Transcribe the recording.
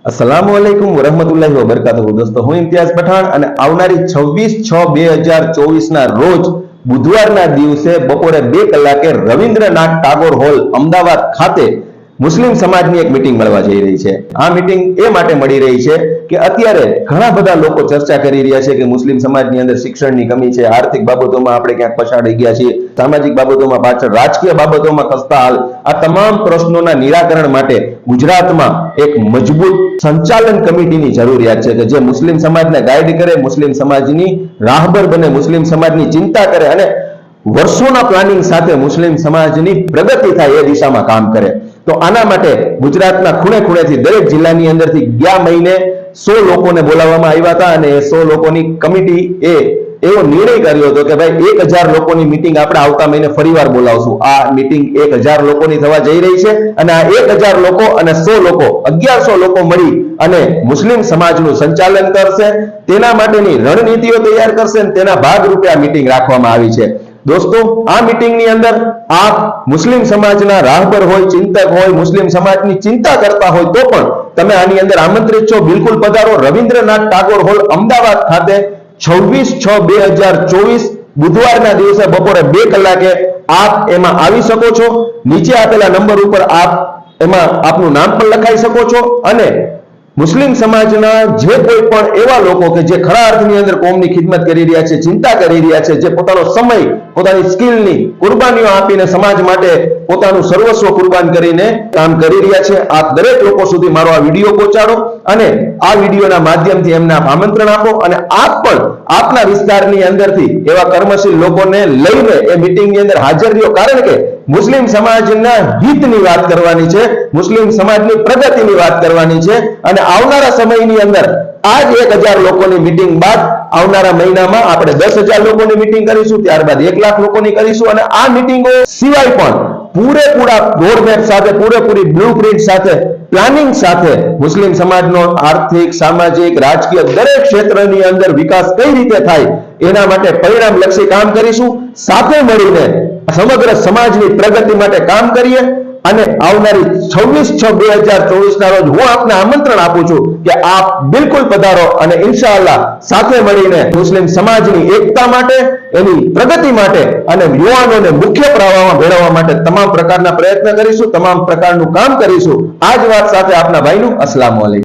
अस्सलामुअलैकुम वरहमतुल्लाहि वबरकातुहू। दोस्तों, હું ઇમ્તિયાઝ પઠાણ અને આવનારી 26/6/2024 ના રોજ બુધવારના દિવસે બપોરે 2 કલાકે રવિન્દ્રનાથ ટાગોર હોલ અમદાવાદ ખાતે મુસ્લિમ સમાજની એક મીટિંગ મળવા જઈ રહી છે। આ મીટિંગ એ માટે મળી રહી છે કે અત્યારે ઘણા બધા લોકો ચર્ચા કરી રહ્યા છે કે મુસ્લિમ સમાજની અંદર શિક્ષણની કમી છે, આર્થિક બાબતોમાં આપણે ક્યાંક પછાડી ગયા છીએ, સામાજિક બાબતોમાં પાછળ, રાજકીય બાબતોમાં ખસ્તા હાલ। આ તમામ પ્રશ્નોના નિરાકરણ માટે ગુજરાતમાં એક મજબૂત સંચાલન કમિટીની જરૂરિયાત છે કે જે મુસ્લિમ સમાજને ગાઈડ કરે, મુસ્લિમ સમાજની રાહબર બને, મુસ્લિમ સમાજની ચિંતા કરે અને વર્ષોના પ્લાનિંગ સાથે મુસ્લિમ સમાજની પ્રગતિ થાય એ દિશામાં કામ કરે। તો આના માટે ગુજરાતના ખૂણે ખૂણેથી દરેક જિલ્લાની અંદરથી ગયા મહિને 100 લોકોને બોલાવવામાં આવ્યા હતા અને એ 100 લોકોની કમિટી એવો નિર્ણય કર્યો હતો કે ભાઈ 1000 લોકોની મીટિંગ આપણે આવતા મહિને ફરીવાર બોલાવશું। આ મીટિંગ 1000 લોકોની થવા જઈ રહી છે અને આ 1000 લોકો અને 100 લોકો 1100 લોકો મળી અને મુસ્લિમ સમાજનું સંચાલન કરશે, તેના માટેની રણનીતિઓ તૈયાર કરશે અને તેના ભાગરૂપે આ મીટિંગ રાખવામાં આવી છે। દોસ્તો, આ મીટિંગની અંદર આપ મુસ્લિમ સમાજના રાહબર હોય, ચિંતક હોય, મુસ્લિમ સમાજની ચિંતા કરતા હોય તો પણ તમે આની અંદર આમંત્રિત છો। બિલકુલ પધારો। રવિન્દ્રનાથ ટાગોર હોલ અમદાવાદ ખાતે 26/6/2024 બુધવારના દિવસે બપોરે 2 કલાકે આપ એમાં આવી શકો છો। નીચે આપેલા નંબર ઉપર આપ એમાં આપનું નામ પણ લખાઈ શકો છો અને મુસ્લિમ સમાજના જે કોઈ પણ એવા લોકો કે જે ખરા અર્થની અંદર કોમની ખિદમત કરી રહ્યા છે, ચિંતા કરી રહ્યા છે, જે પોતાનો સમય, પોતાની સ્કિલની કુરબાનીઓ આપીને સમાજ માટે પોતાનું સર્વસ્વ કુરબાન કરીને કામ કરી રહ્યા છે, આપ દરેક લોકો સુધી મારો આ વિડીયો પહોંચાડો અને આ વિડીયોના માધ્યમથી એમને આપ આમંત્રણ આપો અને આપ પણ આપના વિસ્તારની અંદરથી એવા કર્મશીલ લોકોને લઈને એ મીટિંગની અંદર હાજર રહ્યો। કારણ કે મુસ્લિમ સમાજના હિતની વાત કરવાની છે, મુસ્લિમ સમાજની પ્રગતિની વાત કરવાની છે અને આવનારા સમયની અંદર આ જ 1000 લોકોની મીટિંગ બાદ આવનારા મહિનામાં આપણે 10,000 લોકોની મીટિંગ કરીશું, ત્યારબાદ 1 લાખ લોકોની કરીશું અને આ મીટિંગો સિવાય પણ પૂરેપૂરા રોડમેપ સાથે, પૂરેપૂરી બ્લુપ્રિન્ટ સાથે, પ્લાનિંગ સાથે મુસ્લિમ સમાજનો આર્થિક, સામાજિક, રાજકીય દરેક ક્ષેત્રની અંદર વિકાસ કઈ રીતે થાય એના માટે પરિણામલક્ષી કામ કરીશું। સાથે મળીને સમગ્ર સમાજની પ્રગતિ માટે કામ કરીએ અને આવનારી 26/6/2024 ના રોજ હું આપને આમંત્રણ આપું છું કે આપ બિલકુલ પધારો અને ઇન્શાઅલ્લાહ સાથે મળીને મુસ્લિમ સમાજની એકતા માટે, એની પ્રગતિ માટે અને યુવાનોને મુખ્ય પ્રવાહમાં ભેળવવા માટે તમામ પ્રકારના પ્રયત્ન કરીશું, તમામ પ્રકારનું કામ કરીશું। આ જ વાત સાથે આપના ભાઈનું અસ્સલામુ અલૈકુમ।